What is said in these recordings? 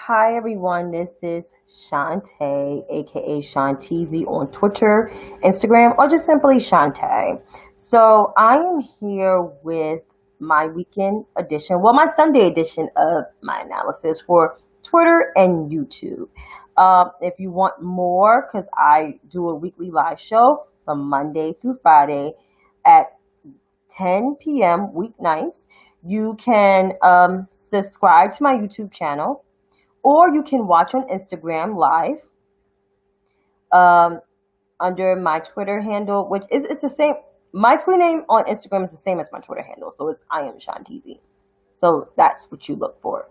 Hi everyone, this is Shantae, aka Shanteezy on Twitter, Instagram, or just simply Shantae. So I am here with my weekend edition, well, my Sunday edition of my analysis for Twitter and YouTube. If you want more, because I do a weekly live show from Monday through Friday at 10 p.m. weeknights, you can subscribe to my YouTube channel or you can watch on Instagram live um, under my Twitter handle, which is it's the same. My screen name on Instagram is the same as my Twitter handle, so it's I am Shanteezy. So that's what you look for.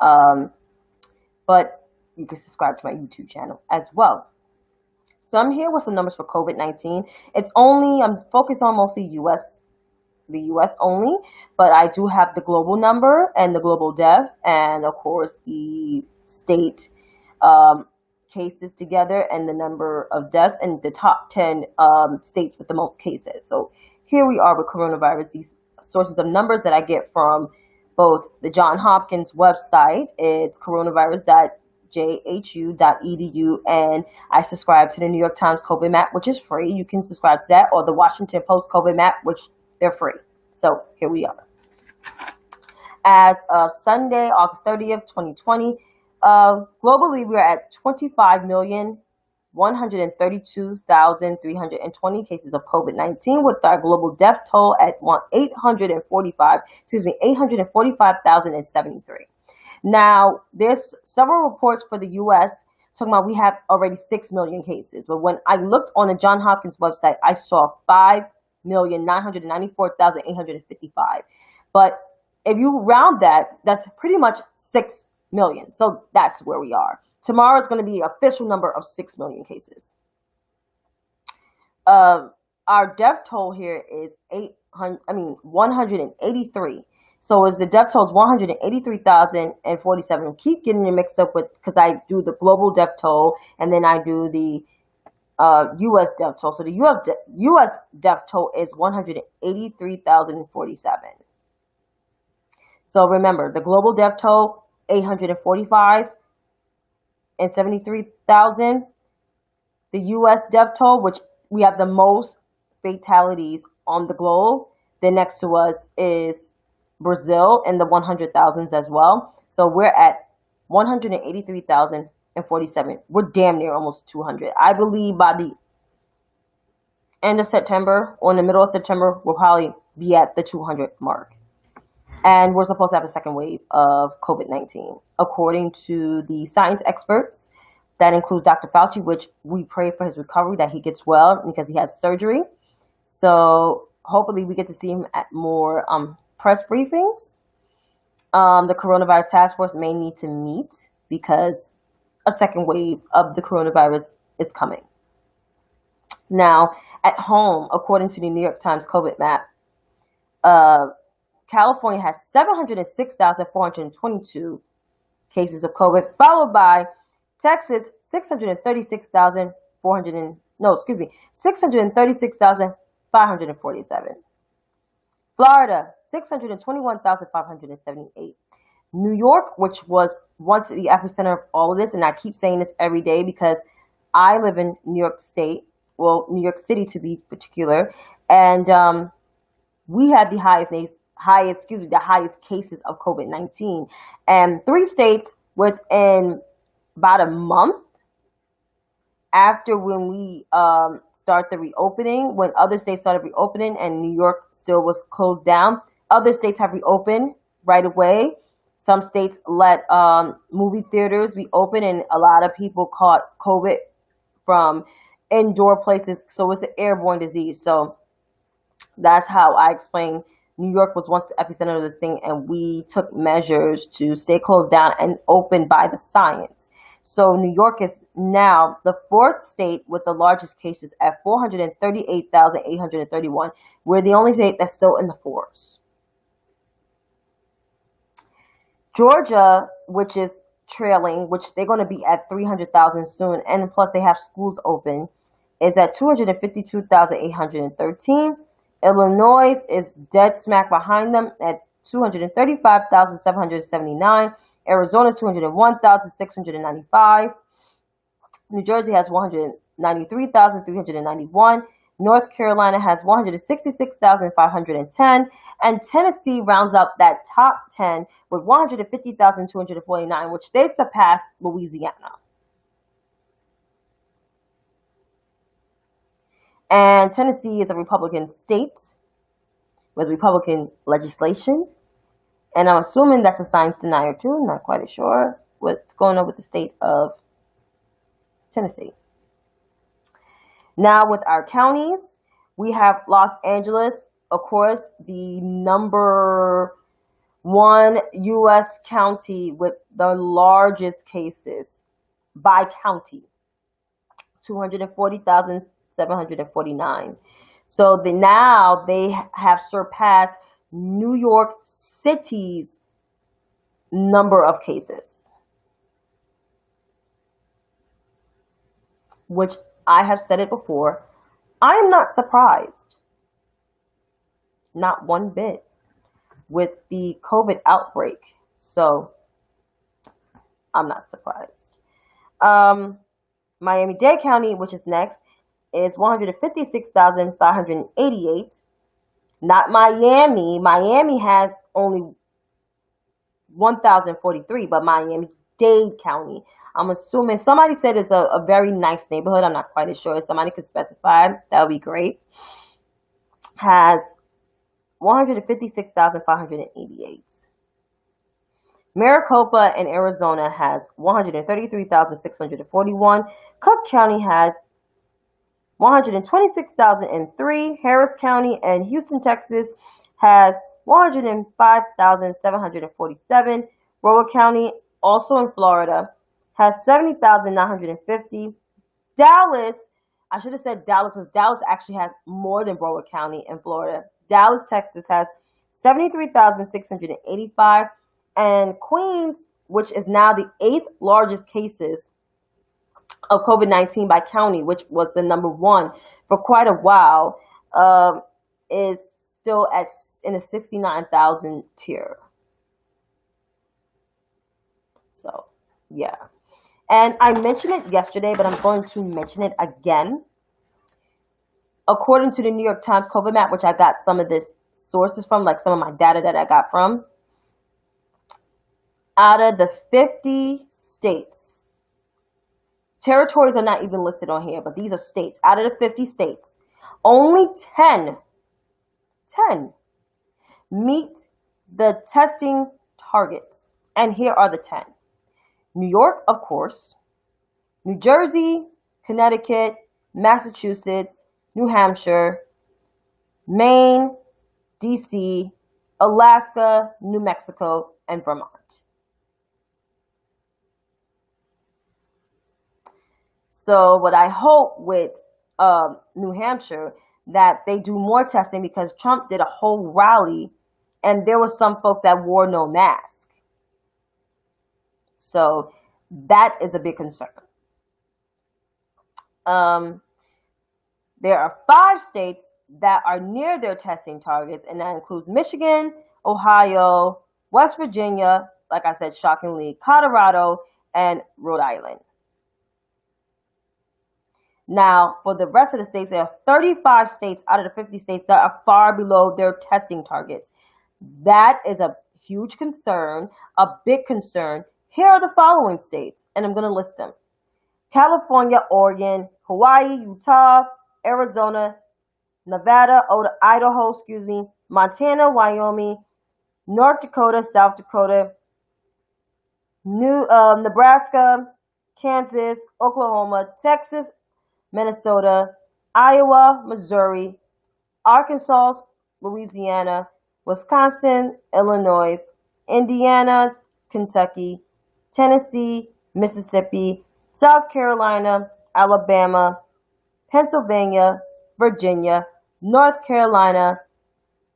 Um, but you can subscribe to my YouTube channel as well. So I'm here with some numbers for COVID-19. I'm focused on mostly the US only, but I do have the global number and the global death, and of course the state um, cases together and the number of deaths and the top 10 states with the most cases. So here we are with coronavirus. These sources of numbers that I get from both the Johns Hopkins website, it's coronavirus.jhu.edu, and I subscribe to the New York Times COVID map, which is free. You can subscribe to that, or the Washington Post COVID map, which they're free. So here we are. As of Sunday, August 30th, 2020, globally we are at 25,132,320 cases of COVID-19, with our global death toll at 845,073. Now, there's several reports for the U.S. talking about we have already 6 million cases. But when I looked on the Johns Hopkins website, I saw 5,994,855. But if you round that, that's pretty much 6 million. So that's where we are. Tomorrow is going to be an official number of 6 million cases. Our death toll here is 183. So as the death toll is 183,047. Keep getting it mixed up with, because I do the global death toll and then I do the U.S. death toll. So the U.S. death toll is 183,047. So remember, the global death toll, 845 and 73,000. The U.S. death toll, which we have the most fatalities on the globe. Then next to us is Brazil in the 100,000s as well. So we're at 183,047. We're damn near almost 200. I believe by the end of September or in the middle of September, we'll probably be at the 200 mark. And we're supposed to have a second wave of COVID-19. According to the science experts, that includes Dr. Fauci, which we pray for his recovery, that he gets well because he has surgery. So hopefully we get to see him at more press briefings. The coronavirus task force may need to meet because a second wave of the coronavirus is coming. Now, at home, according to the New York Times COVID map, California has 706,422 cases of COVID, followed by Texas, 636,547. Florida, 621,578. New York, which was once the epicenter of all of this, and I keep saying this every day because I live in New York State, well, New York City to be particular, and we had the highest cases of COVID-19, and 3 states within about a month after when we start the reopening, when other states started reopening and New York still was closed down, other states have reopened right away. Some states let movie theaters be open, and a lot of people caught COVID from indoor places. So it's an airborne disease. So that's how I explain New York was once the epicenter of this thing, and we took measures to stay closed down and open by the science. So New York is now the 4th state with the largest cases at 438,831. We're the only state that's still in the fours. Georgia, which is trailing, which they're going to be at 300,000 soon, and plus they have schools open, is at 252,813. Illinois is dead smack behind them at 235,779. Arizona is 201,695. New Jersey has 193,391. North Carolina has 166,510. And Tennessee rounds up that top 10 with 150,249, which they surpassed Louisiana. And Tennessee is a Republican state with Republican legislation. And I'm assuming that's a science denier too. I'm not quite sure what's going on with the state of Tennessee. Now with our counties, we have Los Angeles, of course, the number one U.S. county with the largest cases by county, 240,749. So now they have surpassed New York City's number of cases, which I have said it before. I am not surprised, not one bit, with the COVID outbreak. So I'm not surprised. Miami-Dade County, which is next, is 156,588. Not Miami. Miami has only 1,043, but Miami-Dade County, I'm assuming somebody said it's a very nice neighborhood. I'm not quite sure. If somebody could specify, that would be great. Has 156,588. Maricopa in Arizona has 133,641. Cook County has 126,003. Harris County and Houston, Texas has 105,747. Broward County, also in Florida, has 70,950. Dallas, I should have said Dallas because Dallas actually has more than Broward County in Florida. Dallas, Texas has 73,685. And Queens, which is now the 8th largest cases of COVID-19 by county, which was the number one for quite a while, is still in the 69,000 tier. So, yeah. And I mentioned it yesterday, but I'm going to mention it again. According to the New York Times COVID map, which I got some of this sources from, like some of my data that I got from, out of the 50 states, territories are not even listed on here, but these are states. Out of the 50 states, only 10 meet the testing targets. And here are the 10. New York, of course, New Jersey, Connecticut, Massachusetts, New Hampshire, Maine, DC, Alaska, New Mexico, and Vermont. So what I hope with New Hampshire, that they do more testing, because Trump did a whole rally and there were some folks that wore no mask. So that is a big concern. There are 5 states that are near their testing targets, and that includes Michigan, Ohio, West Virginia, like I said, shockingly, Colorado, and Rhode Island. Now, for the rest of the states, there are 35 states out of the 50 states that are far below their testing targets. That is a huge concern, a big concern. Here are the following states, and I'm going to list them: California, Oregon, Hawaii, Utah, Arizona, Nevada, Idaho, Montana, Wyoming, North Dakota, South Dakota, Nebraska, Kansas, Oklahoma, Texas, Minnesota, Iowa, Missouri, Arkansas, Louisiana, Wisconsin, Illinois, Indiana, Kentucky, Tennessee, Mississippi, South Carolina, Alabama, Pennsylvania, Virginia, North Carolina,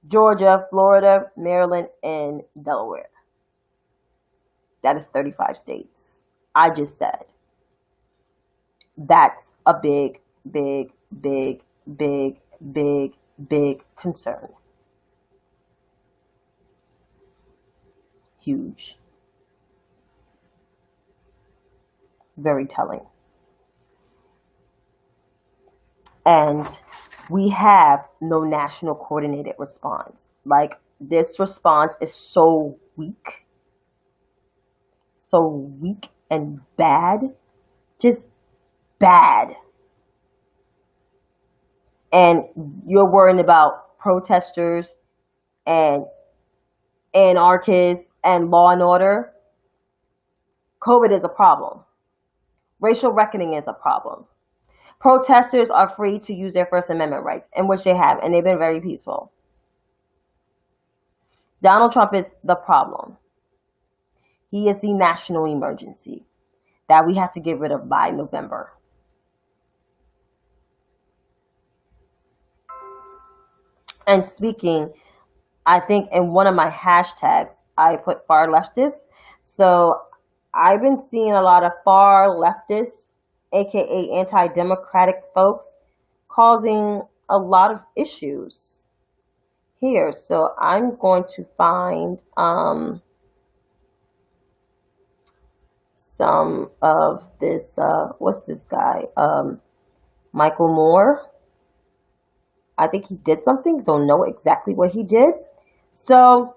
Georgia, Florida, Maryland, and Delaware. That is 35 states. I just said. That's a big, big, big, big, big, big concern. Huge. very telling. And we have no national coordinated response. Like, this response is so weak and bad, just bad. And you're worrying about protesters and anarchists and law and order. COVID is a problem. Racial reckoning is a problem. Protesters are free to use their First Amendment rights, in which they have, and they've been very peaceful. Donald Trump is the problem. He is the national emergency that we have to get rid of by November. And speaking, I think in one of my hashtags, I put far leftists. So I've been seeing a lot of far leftists, aka anti-democratic folks, causing a lot of issues here. So I'm going to find some of this, what's this guy? Michael Moore. I think he did something. Don't know exactly what he did. So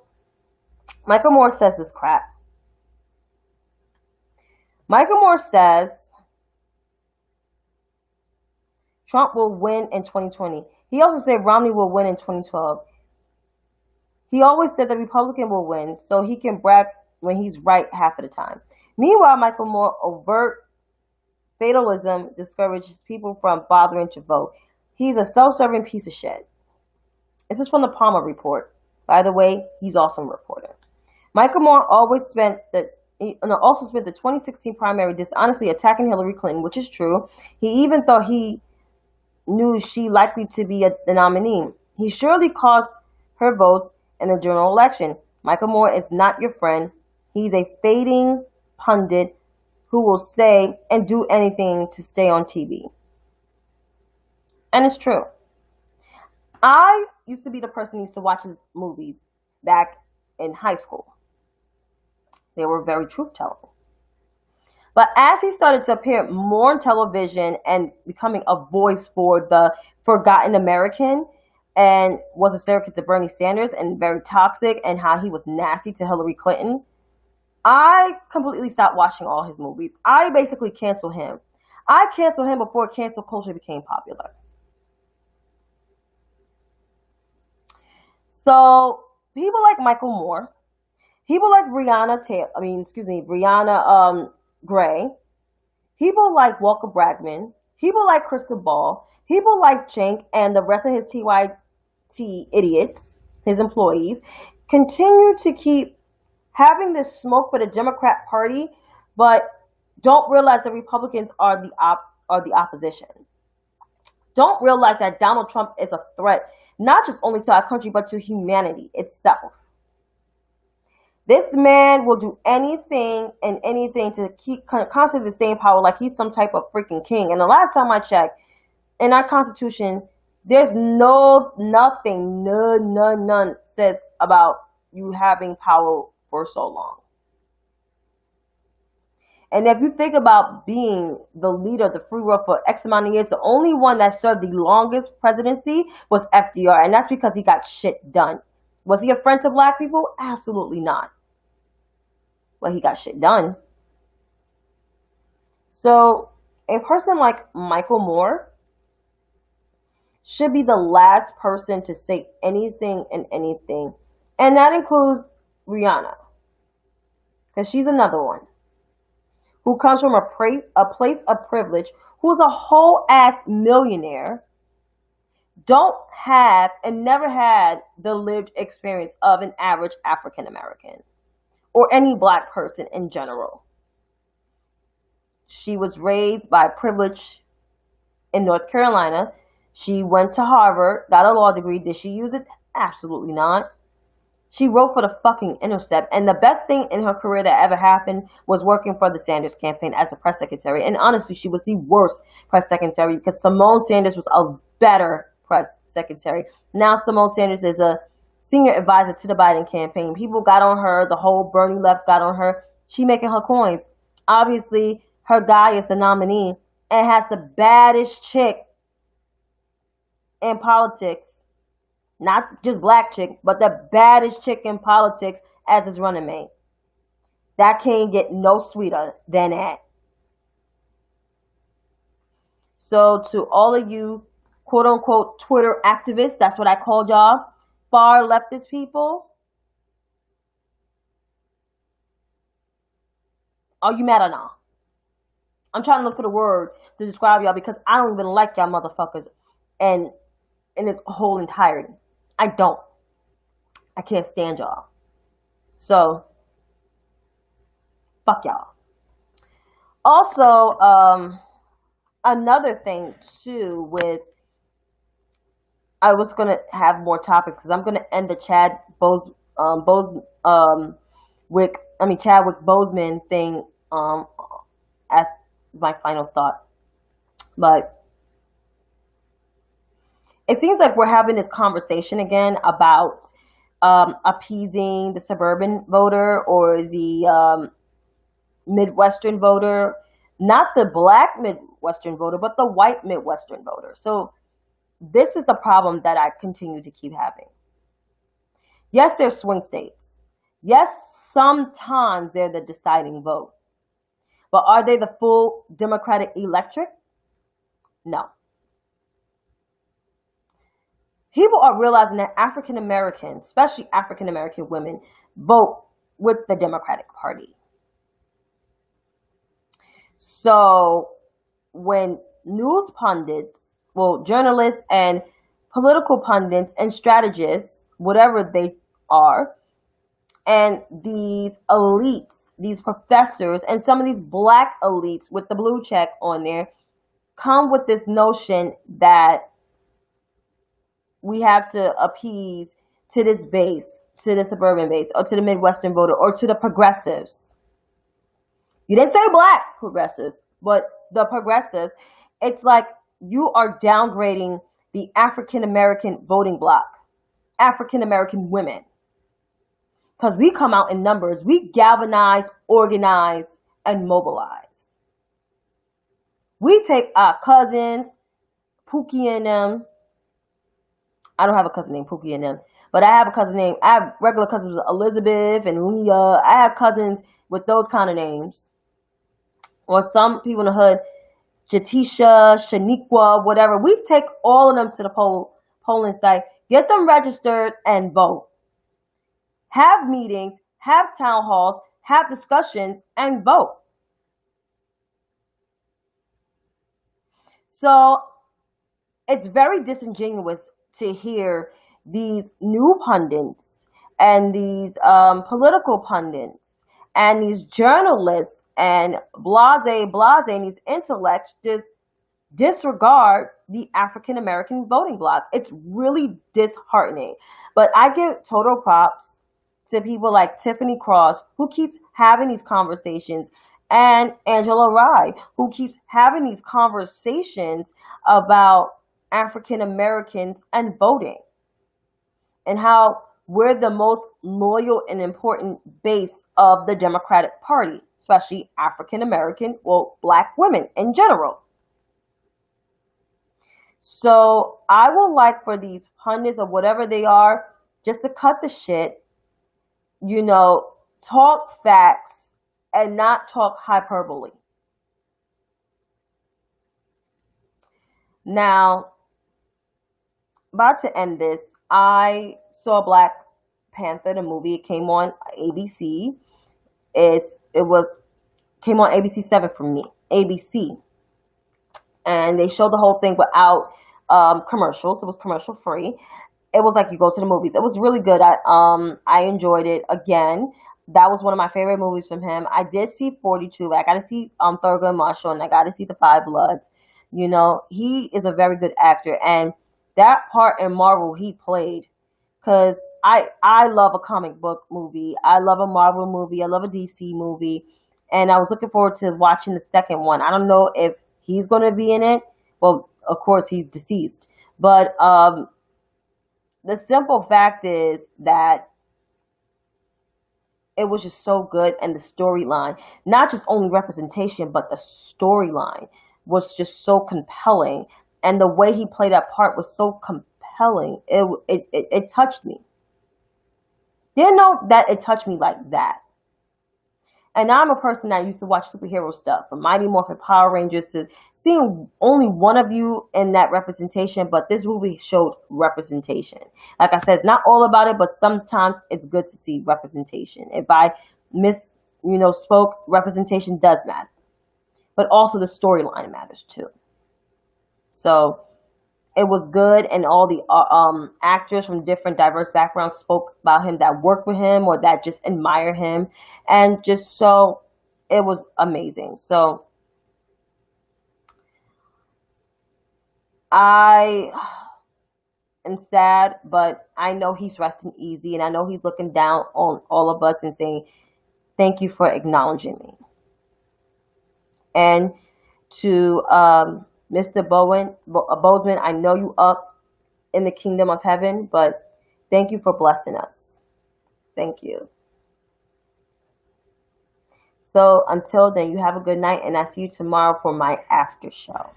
Michael Moore says this crap. Michael Moore says Trump will win in 2020. He also said Romney will win in 2012. He always said the Republican will win, so he can brag when he's right half of the time. Meanwhile, Michael Moore overt fatalism discourages people from bothering to vote. He's a self-serving piece of shit. This is from the Palmer Report. By the way, he's also a reporter. Michael Moore also spent the 2016 primary dishonestly attacking Hillary Clinton, which is true. He even thought he knew she likely to be the nominee. He surely cost her votes in the general election. Michael Moore is not your friend. He's a fading pundit who will say and do anything to stay on TV. And it's true. I used to be the person who used to watch his movies back in high school. They were very truth-telling. But as he started to appear more on television and becoming a voice for the forgotten American, and was a surrogate to Bernie Sanders and very toxic, and how he was nasty to Hillary Clinton, I completely stopped watching all his movies. I basically canceled him. I canceled him before cancel culture became popular. So people like Michael Moore, people like Breonna Gray, people like Walker Bragman, people like Krista Ball, people like Cenk and the rest of his TYT idiots, his employees, continue to keep having this smoke for the Democrat Party, but don't realize the Republicans are the opposition. Don't realize that Donald Trump is a threat, not just only to our country, but to humanity itself. This man will do anything and anything to keep constantly the same power, like he's some type of freaking king. And the last time I checked, in our Constitution, there's nothing says about you having power for so long. And if you think about being the leader of the free world for X amount of years, the only one that served the longest presidency was FDR. And that's because he got shit done. Was he a friend to black people? Absolutely not. But he got shit done. So a person like Michael Moore should be the last person to say anything and anything. And that includes Rihanna. Because she's another one who comes from a place of privilege, who's a whole ass millionaire, don't have and never had the lived experience of an average African American or any black person in general. She was raised by privilege in North Carolina. She went to Harvard, got a law degree. Did she use it? Absolutely not. She wrote for the fucking Intercept, and the best thing in her career that ever happened was working for the Sanders campaign as a press secretary. And honestly, she was the worst press secretary because Simone Sanders was a better press secretary. Now Simone Sanders is a senior advisor to the Biden campaign. People got on her. The whole Bernie left got on her. She making her coins. Obviously, her guy is the nominee and has the baddest chick in politics, not just black chick, but the baddest chick in politics as his running mate. That can't get no sweeter than that. So to all of you quote unquote Twitter activists, that's what I called y'all, far leftist people, are you mad or not? I'm trying to look for the word to describe y'all because I don't even like y'all motherfuckers and in its whole entirety. I don't. I can't stand y'all. So fuck y'all. Also, another thing too with I was gonna have more topics because I'm gonna end the Chadwick Boseman thing as my final thought. But it seems like we're having this conversation again about appeasing the suburban voter or the Midwestern voter, not the black Midwestern voter, but the white Midwestern voter. So this is the problem that I continue to keep having. Yes, there's swing states. Yes, sometimes they're the deciding vote. But are they the full Democratic electorate? No. People are realizing that African Americans, especially African American women, vote with the Democratic Party. So when news pundits, well, journalists and political pundits and strategists, whatever they are, and these elites, these professors, and some of these black elites with the blue check on there, come with this notion that we have to appease to this base, to the suburban base, or to the Midwestern voter, or to the progressives. You didn't say black progressives, but the progressives. It's like you are downgrading the African American voting bloc, African American women. Because we come out in numbers. We galvanize, organize, and mobilize. We take our cousins, Pookie and them. I don't have a cousin named Pookie and them, but I have regular cousins with Elizabeth and Leah. I have cousins with those kind of names. Or some people in the hood, Jatisha, Shaniqua, whatever. We take all of them to the polling site, get them registered, and vote. Have meetings, have town halls, have discussions, and vote. So it's very disingenuous to hear these new pundits and these political pundits and these journalists and blase, and these intellects just disregard the African American voting bloc. It's really disheartening. But I give total props to people like Tiffany Cross, who keeps having these conversations, and Angela Rye, who keeps having these conversations about African Americans and voting, and how we're the most loyal and important base of the Democratic Party, especially African American, well, black women in general. So I would like for these pundits or whatever they are just to cut the shit, talk facts and not talk hyperbole. Now, about to end this, I saw Black Panther, the movie. It came on ABC. Came on ABC 7 for me, ABC. And they showed the whole thing without commercials. It was commercial free. It was like you go to the movies. It was really good. I enjoyed it. Again, that was one of my favorite movies from him. I did see 42. I got to see Thurgood Marshall, and I got to see The Five Bloods. He is a very good actor, and that part in Marvel he played, because I love a comic book movie. I love a Marvel movie. I love a DC movie, and I was looking forward to watching the second one. I don't know if he's going to be in it. Well, of course he's deceased, but the simple fact is that it was just so good. And the storyline, not just only representation, but the storyline was just so compelling. And the way he played that part was so compelling. It touched me. Didn't know that it touched me like that. And I'm a person that used to watch superhero stuff, from Mighty Morphin Power Rangers to seeing only one of you in that representation. But this movie showed representation. Like I said, it's not all about it, but sometimes it's good to see representation. If I spoke, representation does matter. But also the storyline matters too. So it was good, and all the actors from different diverse backgrounds spoke about him, that worked with him or that just admire him, and just so it was amazing. So I am sad, but I know he's resting easy, and I know he's looking down on all of us and saying thank you for acknowledging me. And to Mr. Boseman, I know you up in the kingdom of heaven, but thank you for blessing us. Thank you. So until then, you have a good night, and I see you tomorrow for my after show.